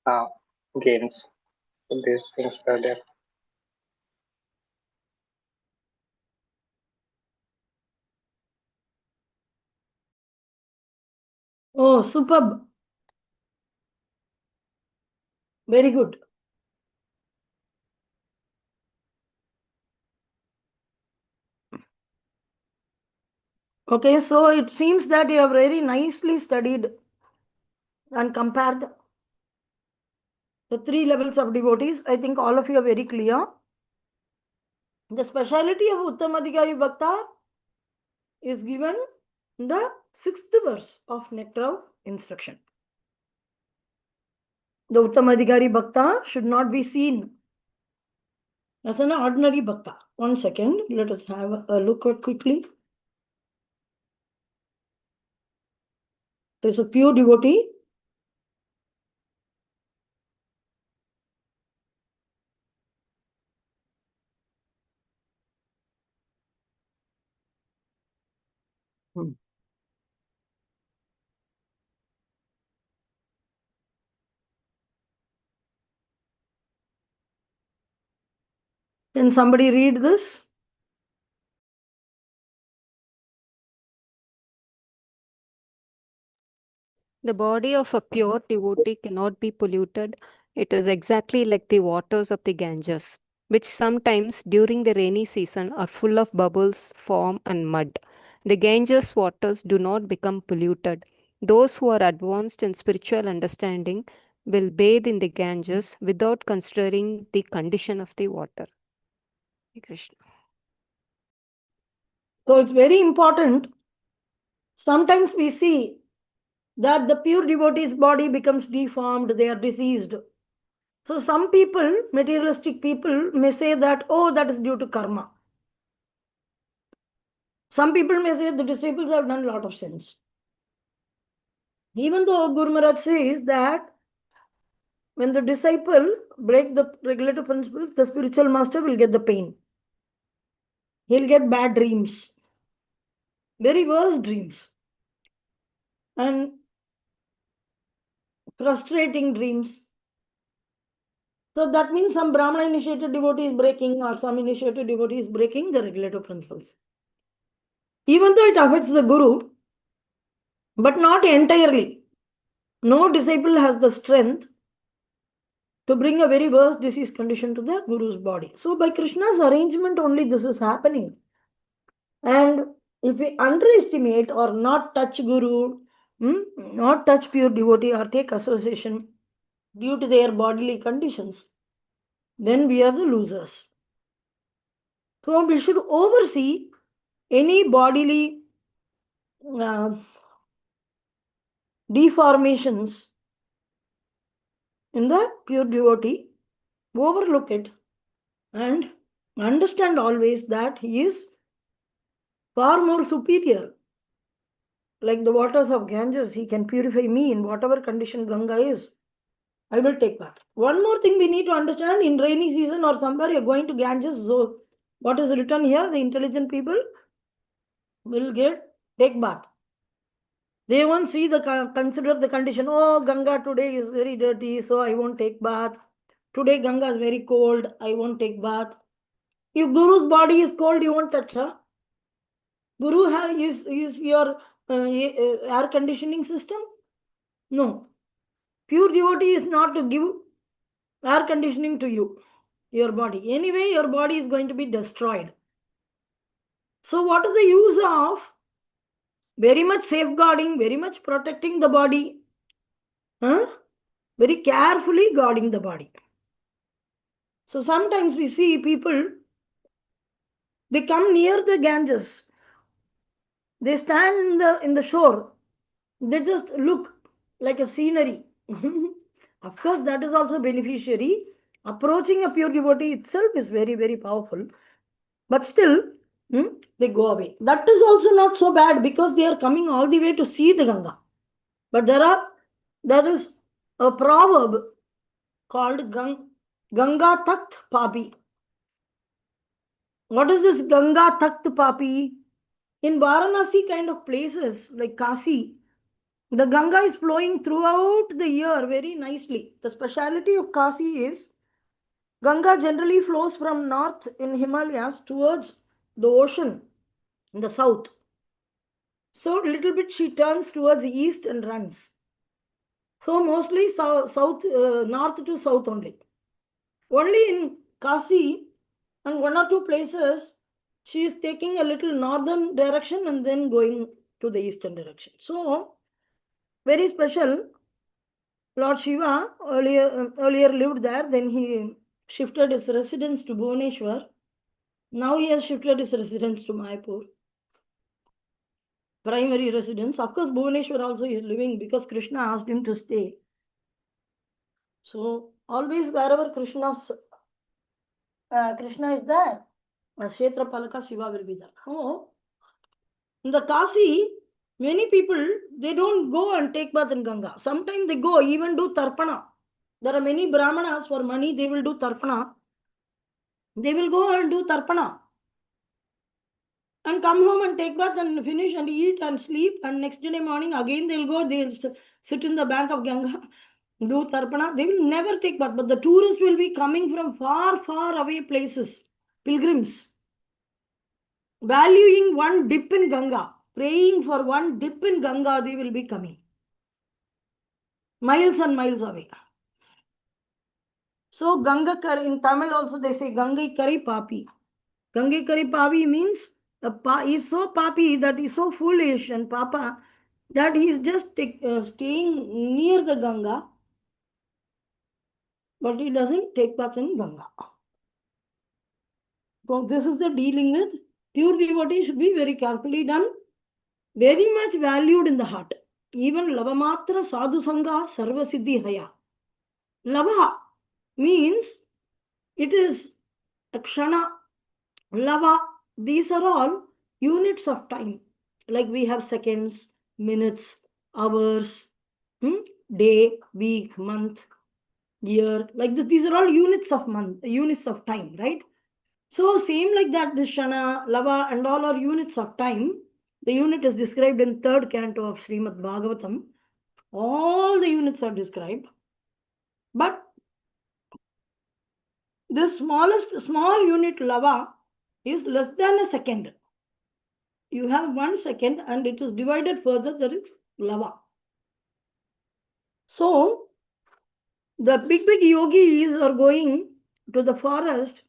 uh, gains. So these things were there. Oh, superb. Very good. Okay, so it seems that you have very nicely studied and compared the three levels of devotees. I think all of you are very clear. The speciality of Uttamadhikari Bhakta is given in the 6th verse of Nectar instruction. The Uttamadhikari Bhakta should not be seen as an ordinary Bhakta. 1 second, let us have a look at quickly. There's a pure devotee. Can somebody read this? The body of a pure devotee cannot be polluted. It is exactly like the waters of the Ganges, which sometimes during the rainy season are full of bubbles, foam, and mud. The Ganges waters do not become polluted. Those who are advanced in spiritual understanding will bathe in the Ganges without considering the condition of the water. Hare Krishna. So it's very important. Sometimes we see that the pure devotee's body becomes deformed, they are diseased. So some people, materialistic people, may say that, oh, that is due to karma. Some people may say the disciples have done a lot of sins. Even though Guru Maharaj says that when the disciple break the regulative principles, the spiritual master will get the pain. He'll get bad dreams, very worse dreams, and frustrating dreams. So that means some Brahmana initiated devotee is breaking, or some initiated devotee is breaking the regulative principles. Even though it affects the Guru, but not entirely. No disciple has the strength to bring a very worse disease condition to the Guru's body. So by Krishna's arrangement only this is happening. And if we underestimate or not touch Guru, not touch pure devotee or take association due to their bodily conditions, then we are the losers. So we should oversee any bodily deformations in the pure devotee, overlook it and understand always that he is far more superior. Like the waters of Ganges, he can purify me in whatever condition Ganga is. I will take bath. One more thing we need to understand, in rainy season or somewhere you're going to Ganges, so what is written here, the intelligent people will take bath. They won't see consider the condition, oh, Ganga today is very dirty, so I won't take bath. Today Ganga is very cold, I won't take bath. If Guru's body is cold, you won't touch her. Guru is your air conditioning system? No. Pure devotee is not to give air conditioning to you, your body. Anyway, your body is going to be destroyed. So what is the use of very much safeguarding, very much protecting the body? Very carefully guarding the body. So sometimes we see people, they come near the Ganges. They stand in the shore. They just look like a scenery. Of course, that is also beneficiary. Approaching a pure devotee itself is very, very powerful. But still, they go away. That is also not so bad because they are coming all the way to see the Ganga. But there is a proverb called Ganga Takht Papi. What is this Ganga Takht Papi? In Varanasi kind of places like Kasi, The Ganga is flowing throughout the year very nicely. The speciality of Kasi is Ganga generally flows from north in Himalayas towards the ocean in the south. So little bit she turns towards the east and runs. So mostly north to south only. Only in Kasi and one or two places she is taking a little northern direction and then going to the eastern direction. So very special. Lord Shiva earlier lived there, then he shifted his residence to Bhubaneswar. Now he has shifted his residence to Mayapur. Primary residence. Of course, Bhubaneswar also is living because Krishna asked him to stay. So always wherever Krishna is there, Kshetra Palaka Shiva will be there. Oh, in the Kasi, many people, they don't go and take bath in Ganga. Sometimes they go, even do Tarpana. There are many Brahmanas, for money they will do Tarpana. They will go and do Tarpana and come home and take bath and finish and eat and sleep, and next day morning again they'll go, they'll sit in the bank of Ganga, do Tarpana. They will never take bath, but the tourists will be coming from far away places, pilgrims, valuing one dip in Ganga, praying for one dip in Ganga. They will be coming miles and miles away. So Ganga Kari, in Tamil also they say Gangai Kari Papi. Gangai Kari Papi means he is so papi, that he is so foolish and papa, that he is just staying near the Ganga, but he doesn't take bath in Ganga. So this is the dealing with pure devotee should be very carefully done, very much valued in the heart. Even Lavamatra Sadhu Sangha Sarva Siddhi Haya. Lava means it is a kshana. Lava, these are all units of time. Like we have seconds, minutes, hours, day, week, month, year. Like this, these are all units of time, right? So same like that, this Shana, Lava and all are units of time. The unit is described in third canto of Srimad Bhagavatam. All the units are described. But this small unit Lava is less than a second. You have 1 second and it is divided further, there is Lava. So the big yogis are going to the forest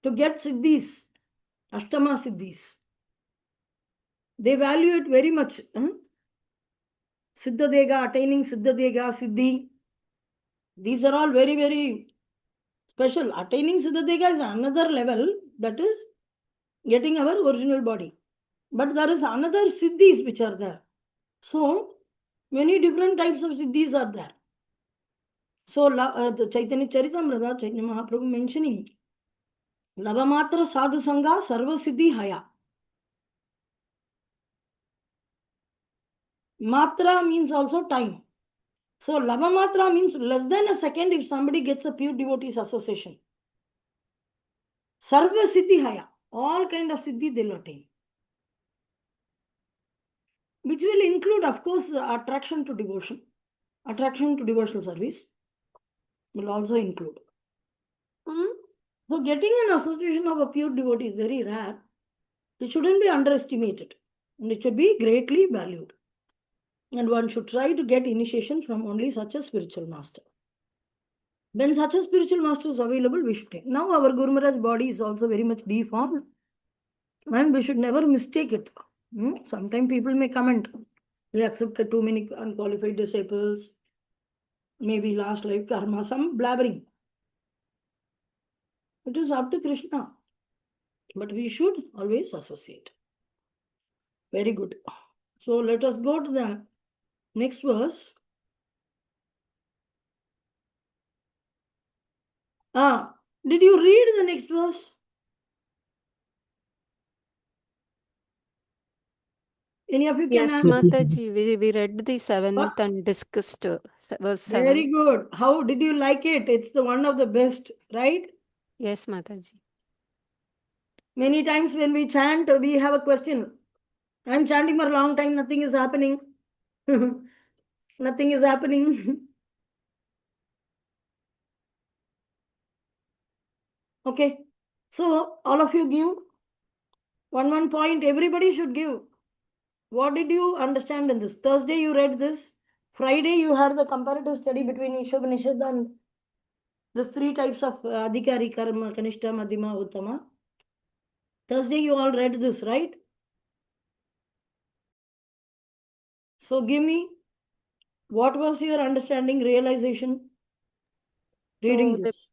to get siddhis, Ashtama siddhis. They value it very much. Siddhadega, attaining Siddhadega, Siddhi. These are all very special. Attaining Siddhadega is another level, that is getting our original body. But there is another siddhis which are there. So many different types of siddhis are there. So the Chaitanya Charitamrita, Chaitanya Mahaprabhu mentioning Lavamatra Sadhu Sangha Sarva Siddhi Haya. Matra means also time. So Lavamatra means less than a second if somebody gets a pure devotees association. Sarva Siddhi Haya. All kind of Siddhi they will attain. Which will include, of course, attraction to devotion. Attraction to devotional service will also include. So getting an association of a pure devotee is very rare. It shouldn't be underestimated. And it should be greatly valued. And one should try to get initiation from only such a spiritual master. When such a spiritual master is available, we should take. Now our Guru Maharaj body is also very much deformed. And we should never mistake it. Sometimes people may comment, we accepted too many unqualified disciples, maybe last life karma, some blabbering. It is up to Krishna. But we should always associate. Very good. So let us go to the next verse. Did you read the next verse? Any of you can Yes, answer? Mataji, we read the 7th and discussed verse 7. Very good. How did you like it? It's the one of the best, right? Yes, Mataji. Many times when we chant, we have a question. I'm chanting for a long time, nothing is happening. Nothing is happening. Okay. So all of you give one point. Everybody should give. What did you understand in this? Thursday you read this. Friday you had the comparative study between Ishopanishad and the three types of Adhikari, Karma, Kanishta, Madhima, Uttama. Thursday you all read this, right? So give me, what was your understanding, realization, reading So this?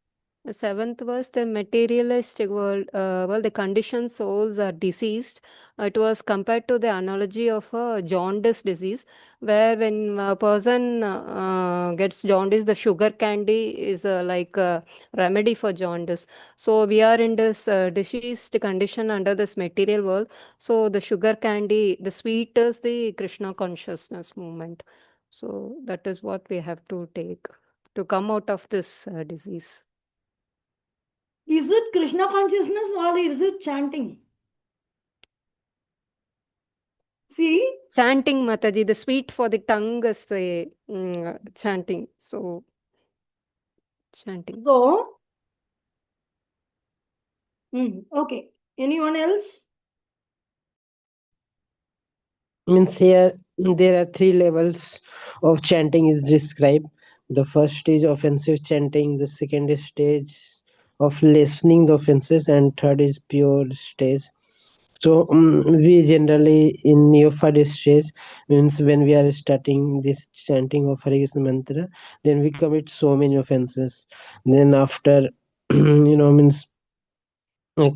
the seventh was the materialistic world. Well, the conditioned souls are diseased. It was compared to the analogy of a jaundice disease, where when a person gets jaundice, the sugar candy is like a remedy for jaundice. So we are in this diseased condition under this material world. So the sugar candy, the sweet is the Krishna consciousness movement. So that is what we have to take to come out of this disease. Is it Krishna consciousness or is it chanting? See, Chanting, Mataji, the sweet for the tongue is the chanting. So, chanting. so, okay. Anyone else? Means here there are three levels of chanting is described. The first stage offensive chanting, the second stage of lessening the offenses, and third is pure stage. So we generally in neophyte stage, means when we are starting this chanting of Hare Krishna mantra, then we commit so many offenses. Then after means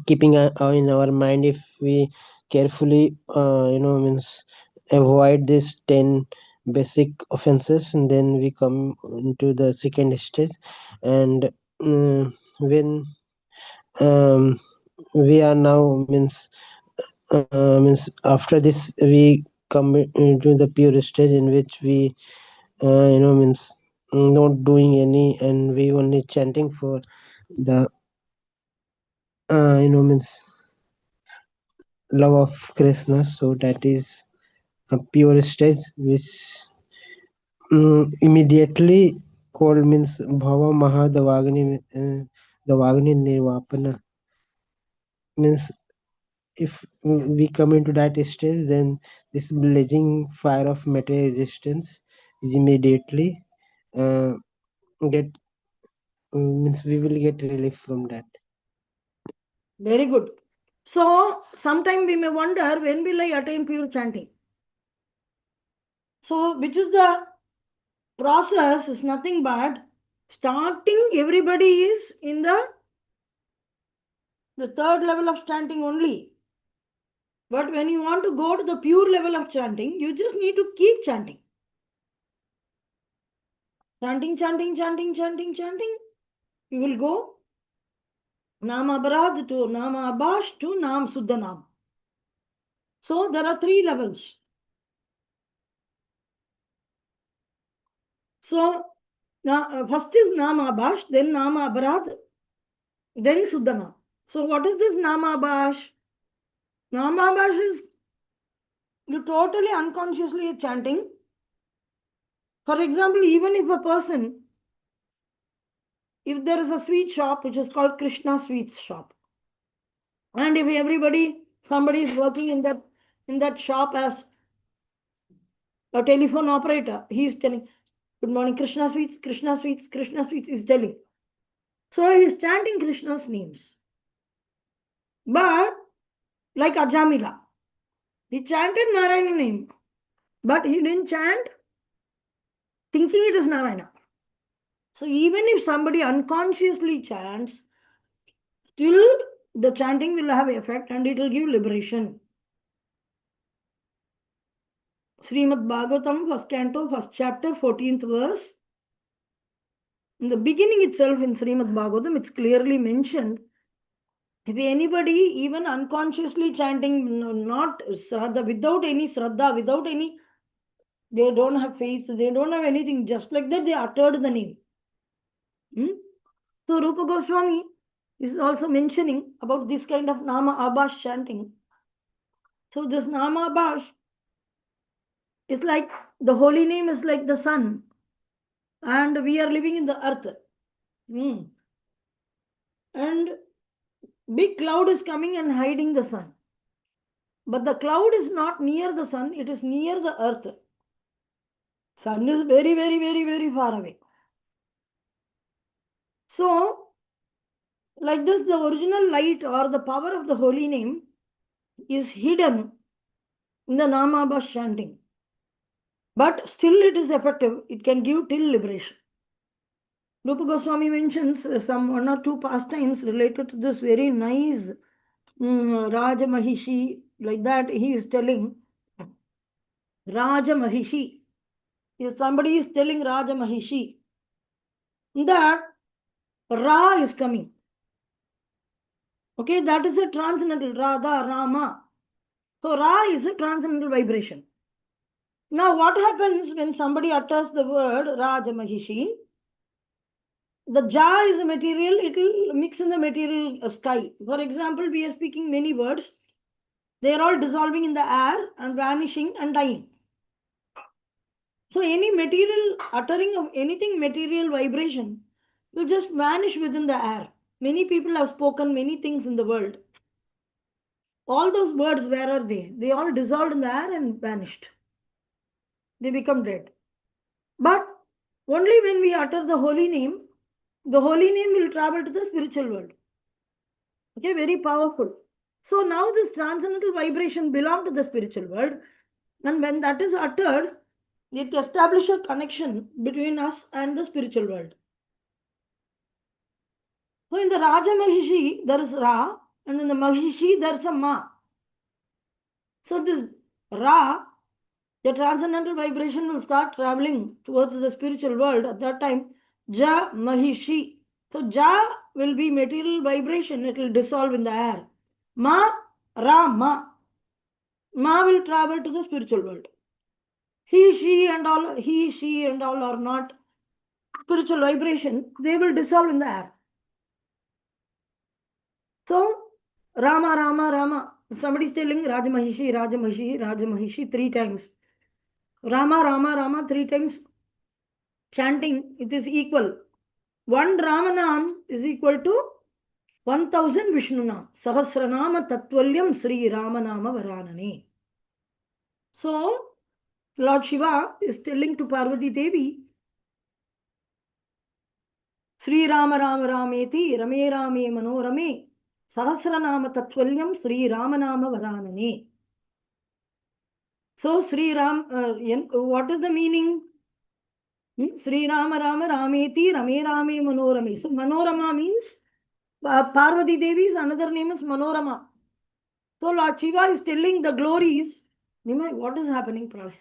keeping in our mind, if we carefully means avoid these 10 basic offenses, and then we come into the second stage. And when um, we are now means after this we come into the pure stage in which we means not doing any, and we only chanting for the means love of Krishna. So that is a pure stage which immediately called means Bhava Mahadavagni, the Vagni Nirvapana. Means if we come into that stage, then this blazing fire of material existence is immediately uh, get means we will get relief from that. Very good. So, sometime we may wonder, when will I attain pure chanting? So, which is the process, is nothing but starting, everybody is in the third level of chanting only. But when you want to go to the pure level of chanting, you just need to keep chanting. Chanting, chanting, chanting, chanting, chanting. You will go Nam Abarad to Nam Abash to Nam Suddhanam. So there are three levels. So first is Nam Abash, then Nam Abarad, then Suddhanam. So what is this Nam Abash? Nam Abash is you totally unconsciously chanting. For example, even if a person, if there is a sweet shop which is called Krishna Sweets Shop, and if somebody is working in that shop as a telephone operator, he is telling, "Good morning, Krishna Sweets, Krishna Sweets, Krishna Sweets," is telling. So he is chanting Krishna's names. But like Ajamila, he chanted Narayana name, but he didn't chant thinking it is Narayana. So even if somebody unconsciously chants, still the chanting will have effect and it will give liberation. Srimad Bhagavatam, first canto, first chapter, 14th verse. In the beginning itself in Srimad Bhagavatam, it's clearly mentioned, if anybody even unconsciously chanting, not Shraddha, without any Shraddha, without any, they don't have faith, they don't have anything, just like that they uttered the name. So Rupa Goswami is also mentioning about this kind of Nama Abhash chanting. So this Nama Abhash, It's like the holy name is like the sun, and we are living in the earth. And big cloud is coming and hiding the sun. But the cloud is not near the sun, it is near the earth. Sun is very, very, very, very far away. So, like this, the original light or the power of the holy name is hidden in the Namabha chanting. But still it is effective. It can give till liberation. Rupa Goswami mentions some one or two pastimes related to this very nice Raja Mahishi. Like that, he is telling Raja Mahishi. If somebody is telling Raja Mahishi, that Ra is coming. Okay, that is a transcendental Radha, Rama. So Ra is a transcendental vibration. Now, what happens when somebody utters the word Raja Mahishi? The Ja is a material, it will mix in the material sky. For example, we are speaking many words. They are all dissolving in the air and vanishing and dying. So any material, uttering of anything material vibration will just vanish within the air. Many people have spoken many things in the world. All those words, where are they? They all dissolved in the air and vanished. They become dead. But only when we utter the holy name will travel to the spiritual world. Okay, very powerful. So now this transcendental vibration belongs to the spiritual world. And when that is uttered, it establishes a connection between us and the spiritual world. So in the Raja Mahishi, there is Ra, and in the Mahishi, there is a Ma. So this Ra, the transcendental vibration will start traveling towards the spiritual world. At that time, Ja Mahishi. So Ja will be material vibration, it will dissolve in the air. Ma, Ra, Ma. Ma will travel to the spiritual world. He, she, and all are not spiritual vibration, they will dissolve in the air. So, Rama, Rama, Rama. Somebody is telling Rajamahishi, Rajamahishi, Rajamahishi 3 times. Rama, Rama, Rama 3 times. Chanting, it is equal. One Ramanam is equal to 1000 Vishnunam. Sahasranama Tattvalyam Sri Ramanama Varanane. So, Lord Shiva is telling to Parvati Devi, Sri Rama Rama Rameti Rame Rame Manorame Sahasranama Tattvalyam Sri Ramanama Varanane. So Sri Ram, what is the meaning? Sri Rama Rama Rameti Rame Rame Manorame. So Manorama means Parvati Devi's another name is Manorama. So Lord Shiva is telling the glories. Nimai, what is happening, Pralay?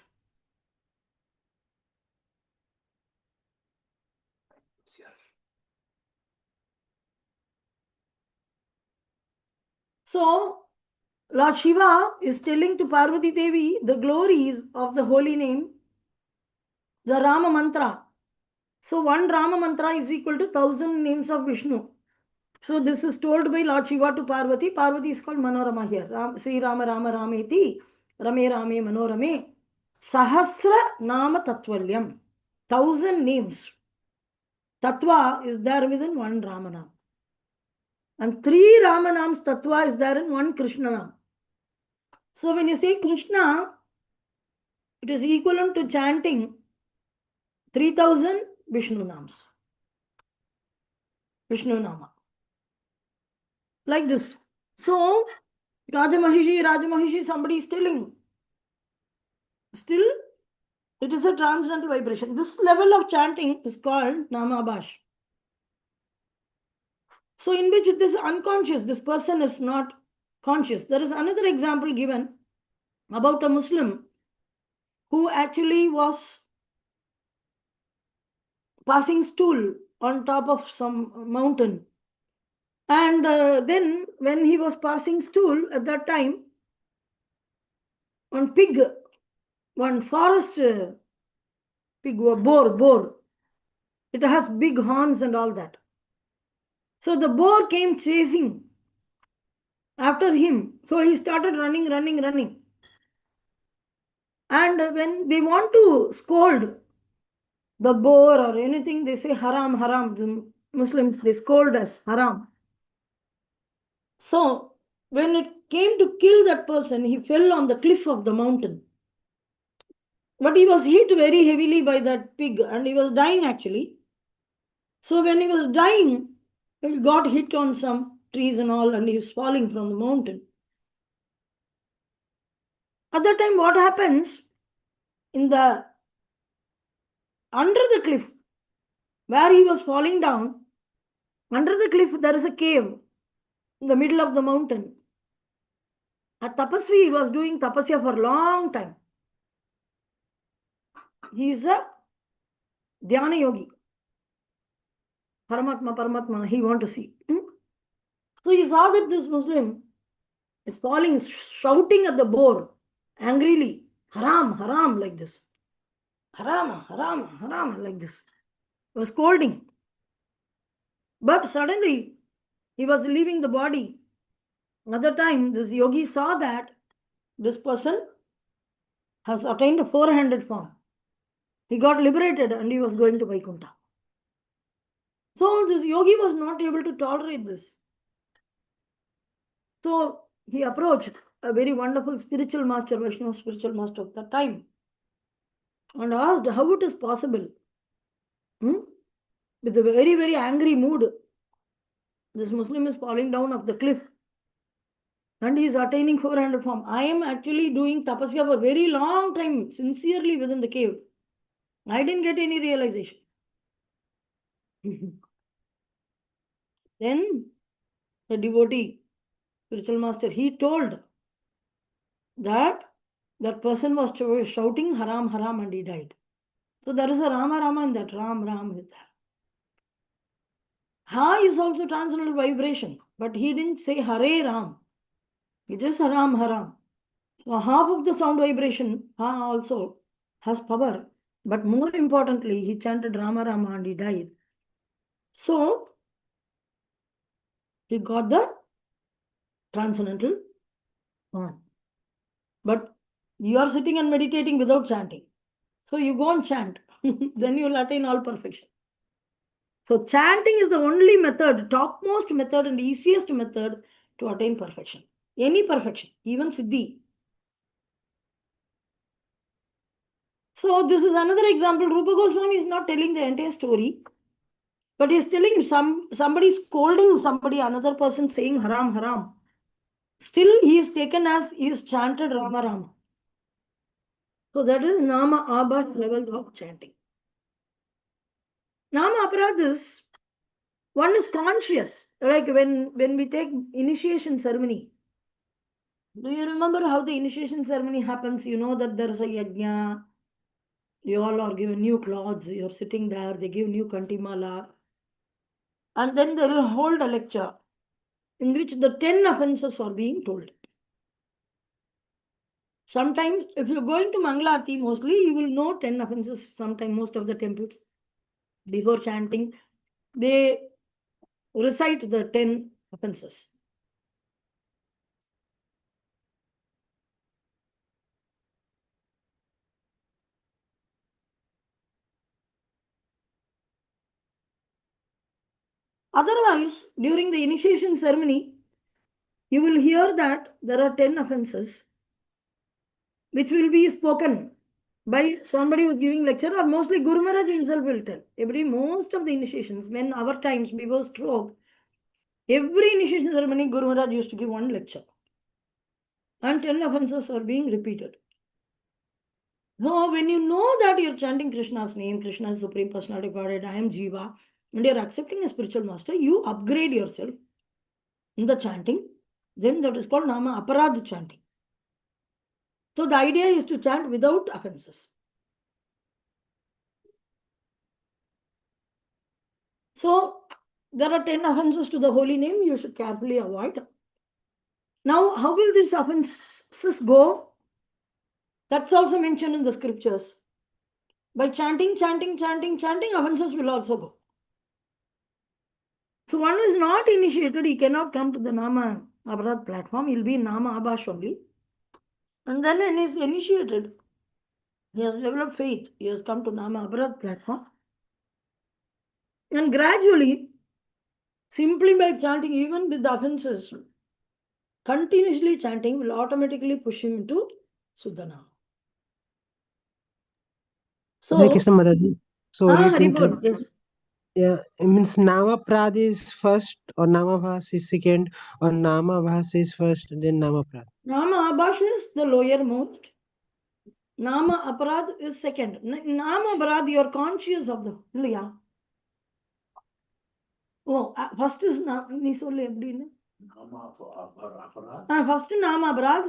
So Lord Shiva is telling to Parvati Devi the glories of the holy name, the Rama mantra. So one Rama mantra is equal to 1000 names of Vishnu. So this is told by Lord Shiva to Parvati. Parvati is called Manorama here. Sri Rama Rama Rameti Rame Rame Manorame Sahasra Nama Tattvalyam. 1000 names. Tattva is there within one Ramanam. And 3 Ramanams Tattva is there in one Krishnanam. So when you say Krishna, it is equivalent to chanting 3000 Vishnu Nams. Vishnu Nama. Like this. So, Rajamahishi, somebody is telling. Still, it is a transcendental vibration. This level of chanting is called Namabhash. So, in which it is unconscious, this person is not conscious. There is another example given about a Muslim who actually was passing stool on top of some mountain. And then when he was passing stool at that time, one forest pig, boar, it has big horns and all that. So the boar came chasing after him. So he started running. And when they want to scold the boar or anything, they say haram, haram. The Muslims, they scold us, haram. So when it came to kill that person, he fell on the cliff of the mountain. But he was hit very heavily by that pig and he was dying actually. So when he was dying, he got hit on some trees and all, and he was falling from the mountain. At that time, what happens in the under the cliff where he was falling down, under the cliff there is a cave in the middle of the mountain. A tapasvi was doing tapasya for a long time. He is a dhyana yogi. Paramatma, he want to see. So he saw that this Muslim is falling, shouting at the boar angrily, haram, haram, like this. Haram, haram, haram, like this. He was scolding. But suddenly he was leaving the body. Another time, this yogi saw that this person has attained a 400 form. He got liberated and he was going to Vaikuntha. So this yogi was not able to tolerate this. So he approached a very wonderful spiritual master, Vaishnava spiritual master of that time, and asked how it is possible. With a very, very angry mood, this Muslim is falling down off the cliff and he is attaining 400 form. I am actually doing tapasya for a very long time, sincerely within the cave. I didn't get any realization. Then the devotee, spiritual master, he told that that person was shouting haram, haram, and he died. So there is a Rama, Rama in that, Ram, Ram with that. Ha is also transcendental vibration, but he didn't say Hare Ram. He just Haram, Haram. So half of the sound vibration, Ha also has power, but more importantly, he chanted Rama, Rama, and he died. So he got the transcendental form. But you are sitting and meditating without chanting. So you go and chant. Then you will attain all perfection. So chanting is the only method, topmost method and easiest method to attain perfection. Any perfection, even Siddhi. So this is another example. Rupa Goswami is not telling the entire story, but he is telling somebody scolding somebody, another person saying haram, haram. Still he is taken as he is chanted Rama, Rama. So that is Nama Abha level of chanting. Nama Aparadhas, one is conscious. Like when we take initiation ceremony. Do you remember how the initiation ceremony happens? You know that there is a yajna. You all are given new clothes. You're sitting there. They give new kantimala. And then they will hold a lecture in which the 10 offenses are being told. Sometimes, if you're going to Mangalarti, mostly you will know 10 offenses. Sometimes, most of the temples, before chanting, they recite the 10 offenses. Otherwise, during the initiation ceremony, you will hear that there are 10 offenses which will be spoken by somebody who is giving lecture, or mostly Guru Maharaj himself will tell. Most of the initiations, when our times before stroke, every initiation ceremony, Guru Maharaj used to give one lecture. And 10 offenses are being repeated. So when you know that you're chanting Krishna's name, Krishna is Supreme Personality of Godhead, I am Jiva, and you're accepting a spiritual master, you upgrade yourself in the chanting. Then that is called Nama Aparadh chanting. So the idea is to chant without offenses. So there are 10 offenses to the holy name you should carefully avoid. Now, how will these offenses go? That's also mentioned in the scriptures. By chanting, offenses will also go. So one who is not initiated, he cannot come to the Nama Aparadh platform. He'll be in Nama Abhash only. And then when he is initiated, He has developed faith. He has come to Nama Aparadh platform. And gradually, simply by chanting, even with the offenses, continuously chanting will automatically push him into Suddhana. Hare So, Krishna Mataji. Sorry to Haribol, interrupt. yes. Yeah, it means Namaprad is first, or Namabhas is second, or Namabhas is first, then Namaprad. Nama Abhash is the lowermost. Nama Aparadh is second. Nama Aparadh, you are conscious of the. Yeah. Oh, first is நீ சொல்லு எப்படின்னு first Nama Aparadh,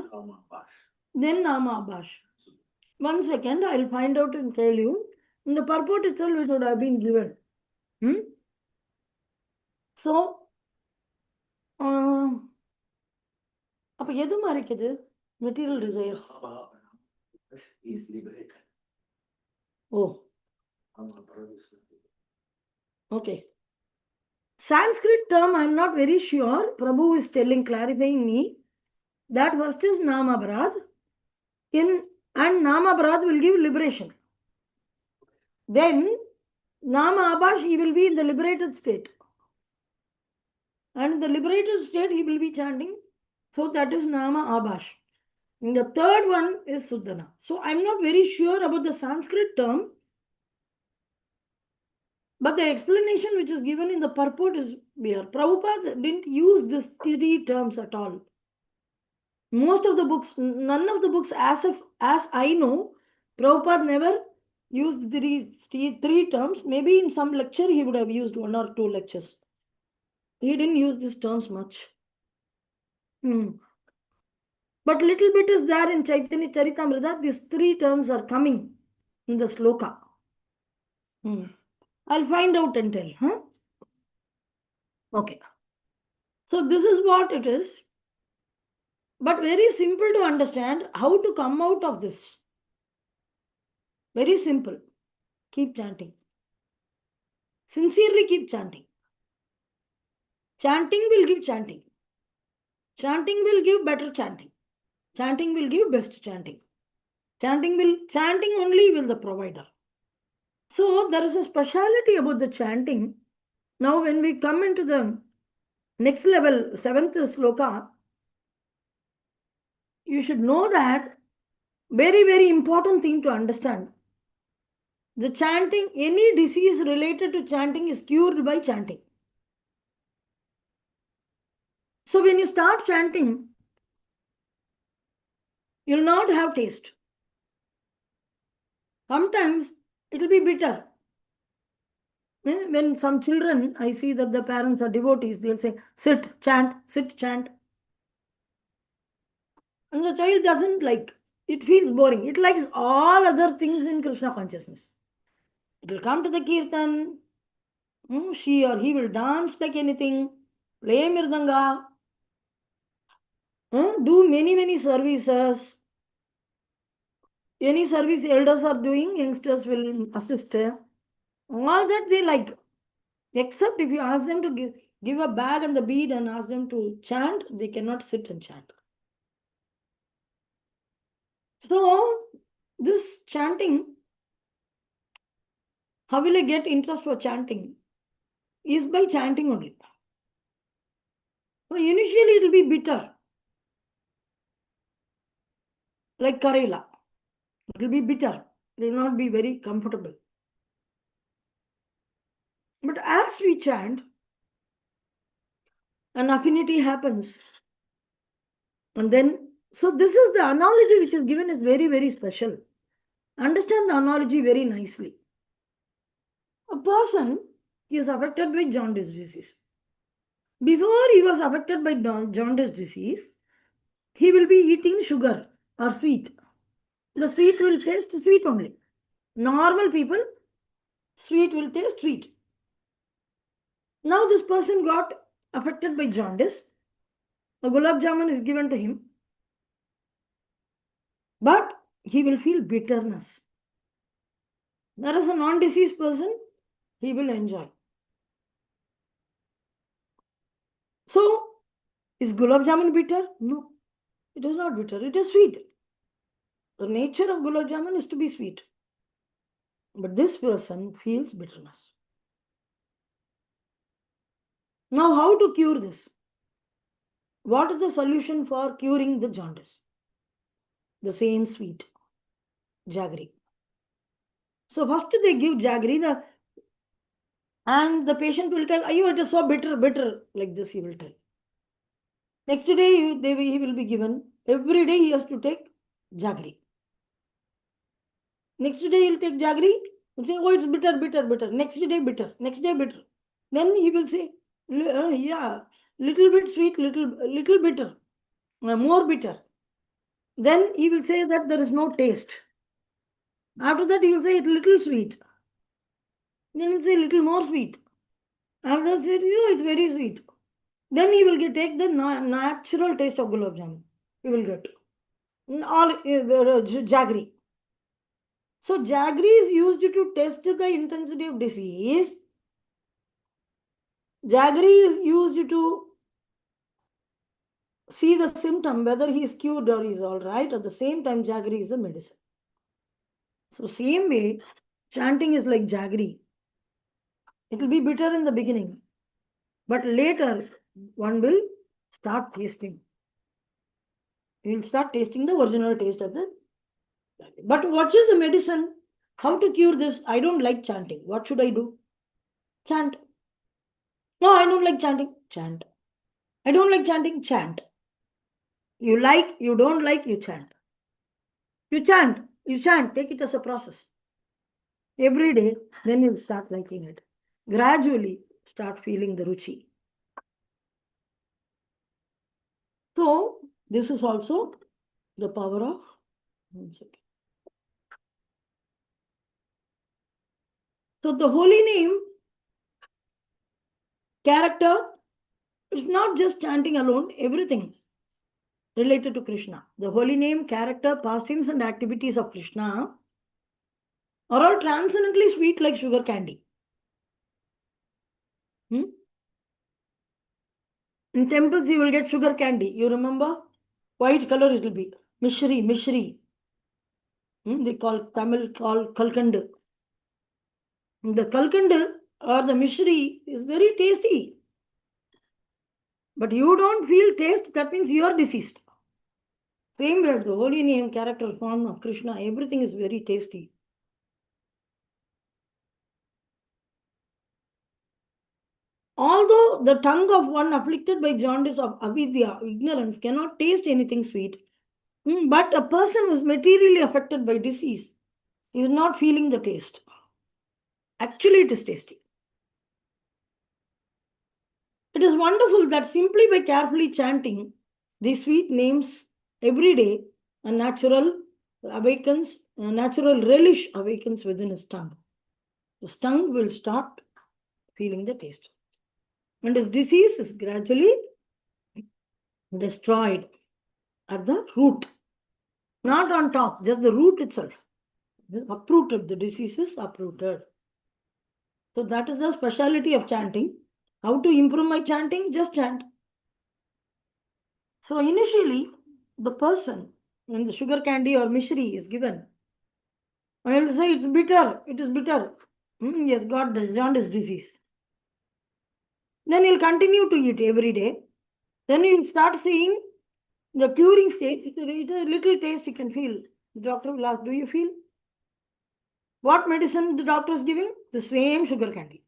then Nama Abhash. 1 second, I'll find out and tell you. In the purport itself, it would have been given. So, அப்ப எது மறைக்குது? Material desires. Is liberated. Oh. Okay. Sanskrit term, I'm not very sure. Prabhu is telling, clarifying me that first is Namabrad. And Namabrad will give liberation. Then Nama Abhash, he will be in the liberated state. And in the liberated state, he will be chanting. So that is Nama Abhash. And the third one is Suddhana. So I'm not very sure about the Sanskrit term. But the explanation which is given in the purport is here. Prabhupada didn't use these three terms at all. Most of the books, none of the books, as I know, Prabhupada never used three terms. Maybe in some lecture he would have used 1 or 2 lectures. He didn't use these terms much. But little bit is there in Chaitanya Charitamrita. These 3 terms are coming in the sloka. I'll find out and tell. Okay. So this is what it is. But very simple to understand how to come out of this. Very simple. Keep chanting. Sincerely keep chanting. Chanting will give chanting. Chanting will give better chanting. Chanting will give best chanting. Chanting only will the provider. So there is a speciality about the chanting. Now when we come into the next level, 7th sloka, you should know that very, very important thing to understand. The chanting, any disease related to chanting is cured by chanting. So when you start chanting, you'll not have taste. Sometimes it will be bitter. When some children, I see that the parents are devotees, they'll say, sit, chant, sit, chant. And the child doesn't like, it feels boring. It likes all other things in Krishna consciousness. It will come to the kirtan, she or he will dance like anything, play mirdanga, do many, many services. Any service elders are doing, youngsters will assist. All that they like. Except if you ask them to give a bag and the bead and ask them to chant, they cannot sit and chant. So, this chanting, how will I get interest for chanting? Is by chanting only. So initially it will be bitter. Like Karela. It will be bitter. It will not be very comfortable. But as we chant, an affinity happens. And then, so this is the analogy which is given is very, very special. Understand the analogy very nicely. A person is affected by jaundice disease. Before he was affected by jaundice disease, he will be eating sugar or sweet. The sweet will taste sweet only. Normal people, sweet will taste sweet. Now this person got affected by jaundice. A gulab jamun is given to him. But he will feel bitterness. Whereas a non-diseased person, he will enjoy. So, is gulab jamun bitter? No, it is not bitter. It is sweet. The nature of gulab jamun is to be sweet. But this person feels bitterness. Now, how to cure this? What is the solution for curing the jaundice? The same sweet, jaggery. So first they give jaggery, and the patient will tell, "Ayo, it is so bitter, bitter," like this he will tell. Next day he will be given. Every day he has to take jaggery. Next day he will take jaggery and say, "Oh, it's bitter, bitter, bitter." Next day bitter. Next day bitter. Then he will say, "Yeah, little bit sweet, little bitter, more bitter." Then he will say that there is no taste. After that he will say it's little sweet. Then he will say little more sweet. After that, say, "Oh, it's very sweet." Then he will take the natural taste of gulab jamun. He will get all jaggery. So jaggery is used to test the intensity of disease. Jaggery is used to see the symptom, whether he is cured or he is all right. At the same time, jaggery is the medicine. So same way, chanting is like jaggery. It will be bitter in the beginning, but later one will start tasting. You will start tasting the original taste of the. But what is the medicine? How to cure this? I don't like chanting. What should I do? Chant. No, I don't like chanting. Chant. I don't like chanting. Chant. You like, you don't like, you chant. You chant. You chant. Take it as a process. Every day, then you'll start liking it. Gradually, start feeling the ruchi. So, this is also the power of. So, the holy name character is not just chanting alone, everything related to Krishna. The holy name, character, pastimes, and activities of Krishna are all transcendently sweet like sugar candy. In temples, you will get sugar candy. You remember? White color it will be. Mishri, Mishri. They call Tamil call Kalkandu. The Kalkandu or the Mishri is very tasty. But you don't feel taste, that means you are deceased. Same way, the holy name, character, form of Krishna, everything is very tasty. Although the tongue of one afflicted by jaundice of avidya, ignorance, cannot taste anything sweet, but a person who is materially affected by disease is not feeling the taste. Actually, it is tasty. It is wonderful that simply by carefully chanting these sweet names every day, a natural relish awakens within his tongue. His tongue will start feeling the taste. And his disease is gradually destroyed at the root, not on top, just the root itself. Uprooted, the disease is uprooted. So that is the speciality of chanting. How to improve my chanting? Just chant. So initially, the person, when the sugar candy or mishri is given, I will say it's bitter, it is bitter. Yes, got the jaundice disease. Then he'll continue to eat every day. Then he'll start seeing the curing stage. It is a little taste you can feel. The doctor will ask, "Do you feel?" What medicine the doctor is giving? The same sugar candy.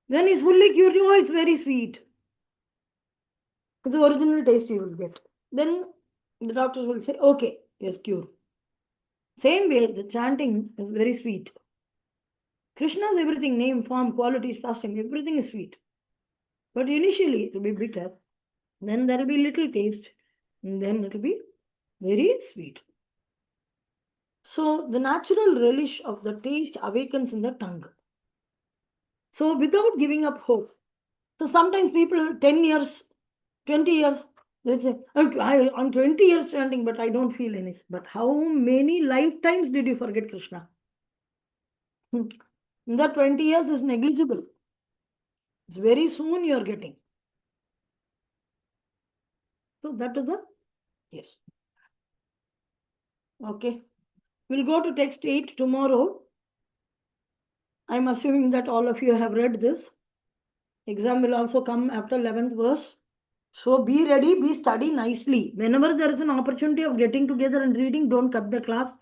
Then he's fully cured. Oh, it's very sweet. It's the original taste you will get. Then the doctors will say, "Okay, yes, cured." Same way, the chanting is very sweet. Krishna's everything, name, form, qualities, pastime, everything is sweet. But initially it will be bitter, then there will be little taste, and then it will be very sweet. So the natural relish of the taste awakens in the tongue. So without giving up hope. So sometimes people 10 years, 20 years, they say, I'm 20 years chanting, but I don't feel anything. But how many lifetimes did you forget Krishna? The 20 years is negligible. It's very soon you are getting. So that is the, yes. Okay. We'll go to text 8 tomorrow. I'm assuming that all of you have read this. Exam will also come after 11th verse. So be ready, be study nicely. Whenever there is an opportunity of getting together and reading, don't cut the class.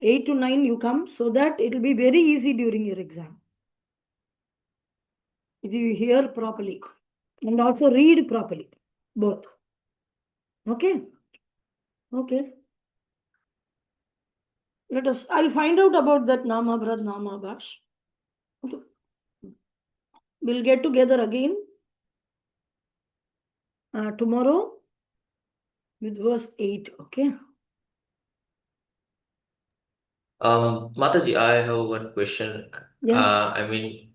8 to 9 you come, so that it will be very easy during your exam. If you hear properly and also read properly, both. Okay. Okay. I'll find out about that Nama Brad, Nama Bash. We'll get together again tomorrow with verse 8. Okay. Mataji, I have one question. Yes.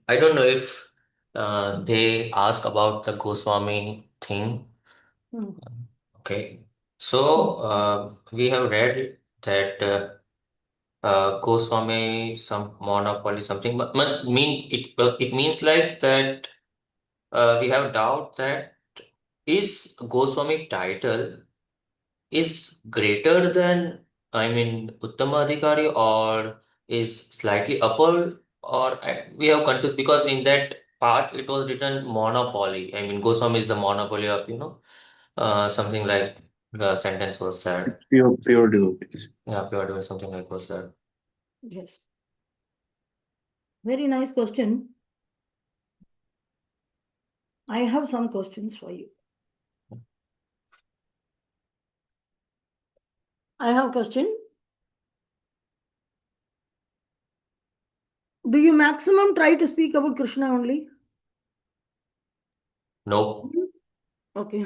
I don't know if they ask about the Goswami thing. Hmm. Okay. So we have read that Goswami some monopoly something, but it means like that we have doubt that is Goswami title is greater than Uttamadhikari or is slightly upper or we have confused because in that part it was written monopoly. Goswami is the monopoly of something like the sentence was there. Pure devotees. Yeah, pure doing something like was there. Yes. Very nice question. I have some questions for you. I have a question. Do you maximum try to speak about Krishna only? No. Okay.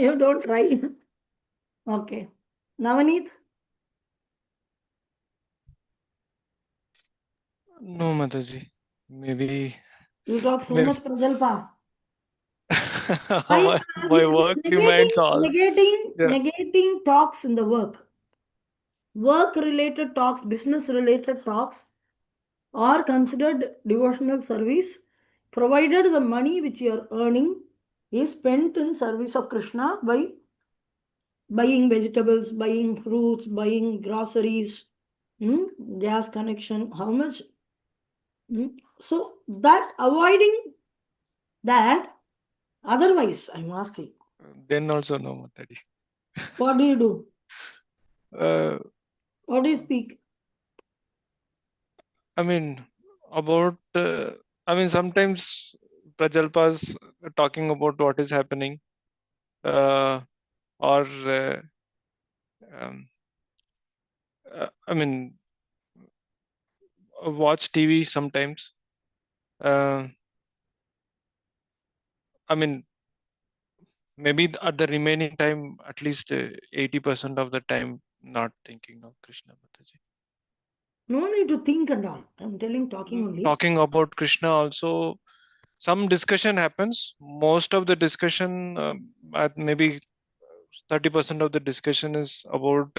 You don't try. Okay. Navaneet? No, Mataji. Maybe You talk so maybe much Prajalpa. my work demands all. Yeah. Negating talks in the work. Work related talks, business related talks are considered devotional service, provided the money which you are earning is spent in service of Krishna by buying vegetables, buying fruits, buying groceries, gas connection, how much? So that avoiding that, otherwise, I'm asking, Then also no, Mataji. what do you do? Uh, What do you speak? About sometimes Prajalpas talking about what is happening, or um, I mean watch TV sometimes. Uh, Maybe at the remaining time, at least 80% of the time, not thinking of Krishna, Mataji. No need to think and all. I'm talking only. Talking about Krishna also, some discussion happens. Most of the discussion, at maybe 30% of the discussion is about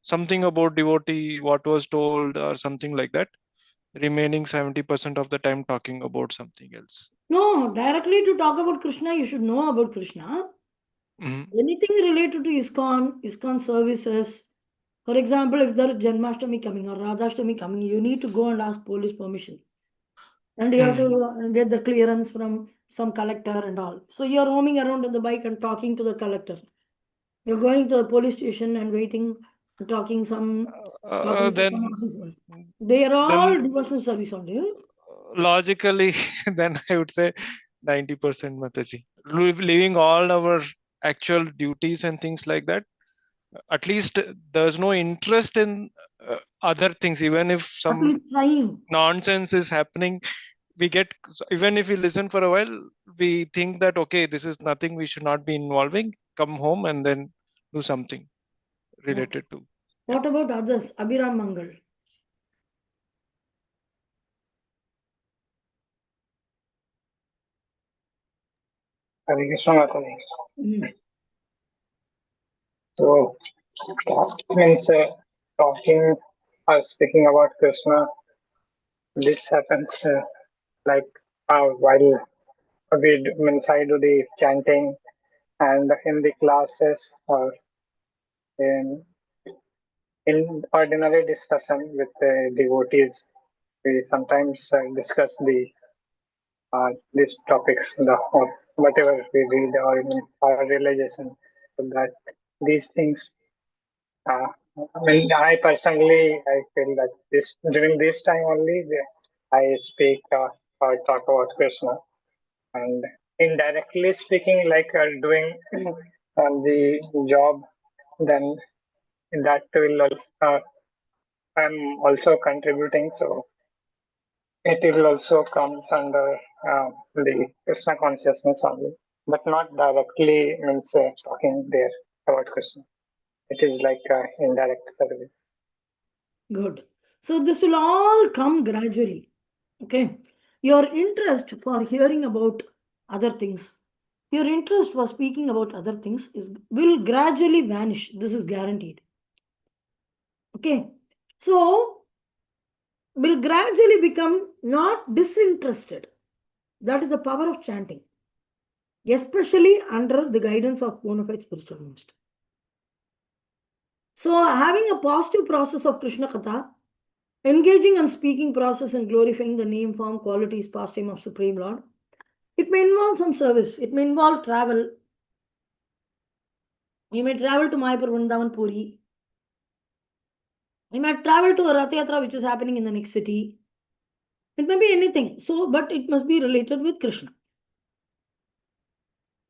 something about devotee, what was told, or something like that. Remaining 70% of the time talking about something else. No, directly to talk about Krishna, you should know about Krishna. Anything related to ISKCON services. For example, if there is Janmashtami coming or Radhashtami coming, you need to go and ask police permission. And you have to get the clearance from some collector and all. So you're roaming around on the bike and talking to the collector. You're going to the police station and waiting, talking to some officers. They are all devotional service only. Logically, then I would say 90% Mataji. Leaving all our actual duties and things like that, at least there's no interest in other things. Even if some nonsense is happening, we get, even if we listen for a while, we think that, okay, this is nothing, we should not be involving, come home and then do something related to. What about others? Abhiram Mangal. Hare Krishna Mataji. So, means talking or speaking about Krishna, this happens like while I do the chanting and in the classes or in in ordinary discussion with devotees, we sometimes discuss these topics, or whatever we read or in our realization, so that these things. Uh, I mean, I personally, I feel that this during this time only, I speak or talk about Krishna, and indirectly speaking, like doing the job, then that will also I'm also contributing, so it will also comes under the Krishna consciousness only, but not directly means talking there about Krishna. It is like indirect service. Good. So this will all come gradually. Okay. Your interest for hearing about other things, your interest for speaking about other things will gradually vanish. This is guaranteed. Okay. So will gradually become not disinterested. That is the power of chanting, especially under the guidance of bona fide spiritual master. So having a positive process of Krishna Katha, engaging and speaking process and glorifying the name, form, qualities, pastime of Supreme Lord, it may involve some service, it may involve travel. You may travel to Mayapur, Vrindavan, Puri. You might travel to a Rath Yatra which is happening in the next city. It may be anything. So, but it must be related with Krishna.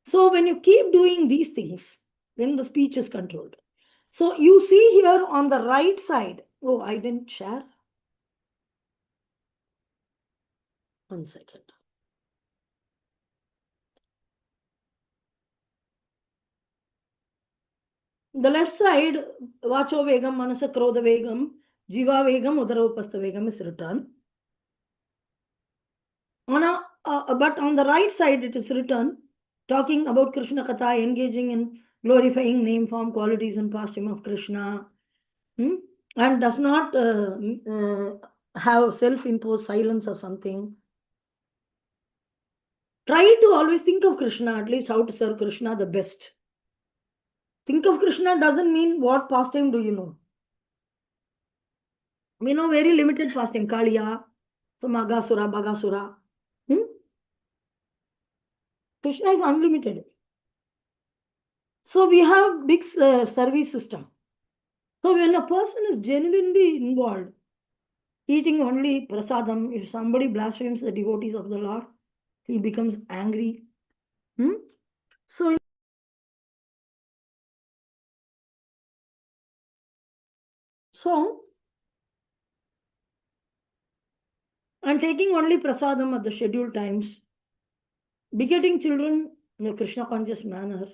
So when you keep doing these things, then the speech is controlled. So you see here on the right side. Oh, I didn't share. 1 second. The left side, Vacho Vegam, Manasa Krodha Vegam, Jiva Vegam, Udaropastha Vegam is written. But on the right side, it is written, talking about Krishna Katha, engaging in glorifying name, form, qualities, and pastime of Krishna, and does not have self-imposed silence or something. Try to always think of Krishna, at least how to serve Krishna the best. Think of Krishna doesn't mean what pastime do you know. We know very limited pastime, Kaliya, so Magasura, Bagasura. Krishna is unlimited. So we have big service system. So when a person is genuinely involved, eating only prasadam, if somebody blasphemes the devotees of the Lord, he becomes angry. So and taking only prasadam at the scheduled times, begetting children in a Krishna conscious manner.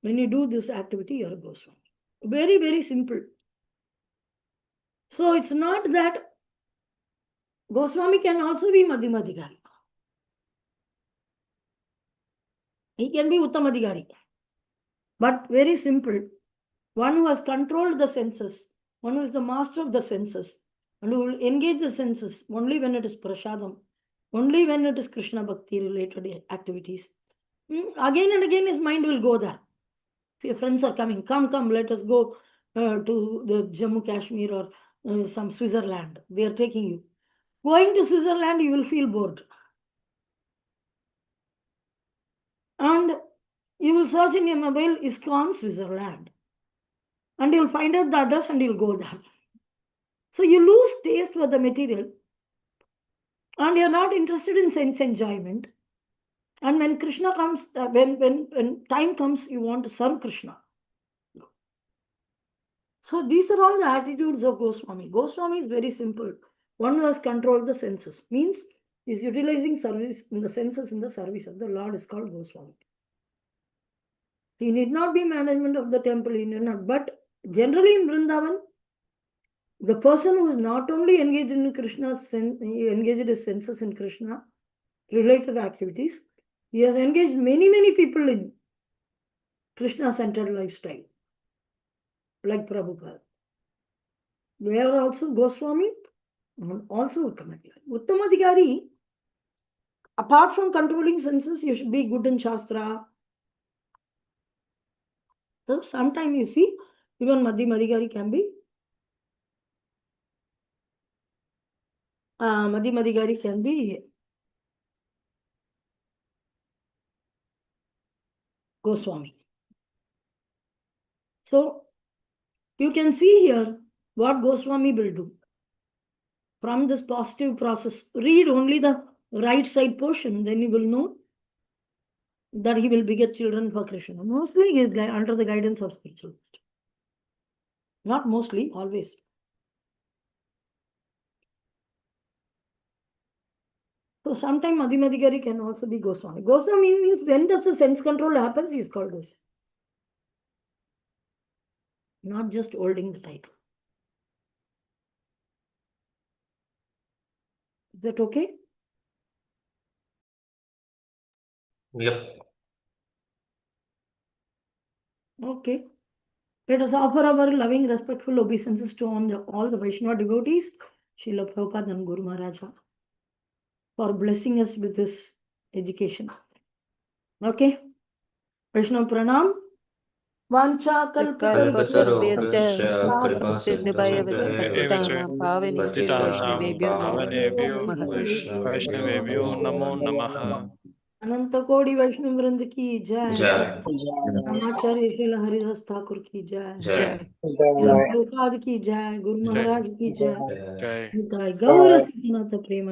When you do this activity, you are a Goswami. Very, very simple. So it's not that Goswami can also be Madhyamadhikari. He can be Uttamadhikari. But very simple. One who has controlled the senses, one who is the master of the senses, and who will engage the senses only when it is prasadam, only when it is Krishna Bhakti related activities. Again and again his mind will go there. If your friends are coming, come, let us go to the Jammu Kashmir or some Switzerland. They are taking you. Going to Switzerland, you will feel bored. And you will search in your mobile, ISKCON Switzerland. And you'll find out the address and you'll go there. So you lose taste for the material. And you're not interested in sense enjoyment. And when Krishna comes, when time comes, you want to serve Krishna. So these are all the attitudes of Goswami. Goswami is very simple. One who has controlled the senses. Means is utilizing service in the senses in the service of the Lord is called Goswami. He need not be management of the temple, he need not. But generally in Vrindavan, the person who is not only engaged in Krishna's engaged his senses in Krishna related activities, he has engaged many people in Krishna-centered lifestyle, like Prabhupada. They are also Goswami and also Uttamadhikari. Uttamadhikari, apart from controlling senses, you should be good in Shastra. So sometimes you see, even Madhyamadhikari can be Madhimadhigari can be Goswami. So you can see here what Goswami will do. From this positive process, read only the right side portion, then you will know that he will beget children for Krishna. Mostly he is under the guidance of spiritualist. Not mostly, always. So sometimes Madhimadhigari can also be Goswami. Goswami means when does the sense control happens, he is called Goswami. Not just holding the title. Is that okay? Yep. Okay. Let us offer our loving, respectful obeisances to all the Vaishnava devotees, Srila Prabhupada and Guru Maharaja, for blessing us with this education. Okay. Vaishnava Pranam. Vancha Kalpatarubhyascha कृपा सिन्धुभयवच पावनेभ्यो वैष्णवेभ्यो पावनेभ्यो नमः वैष्णवेभ्यो नमो नमः अनंत कोटि वैष्णव वृंद की जय। जय आचार्य श्रील हरिदास ठाकुर की जय। जय प्रभुपाद की जय। गुरु जय महाराज की जय। जय गौर सीनाथ प्रेम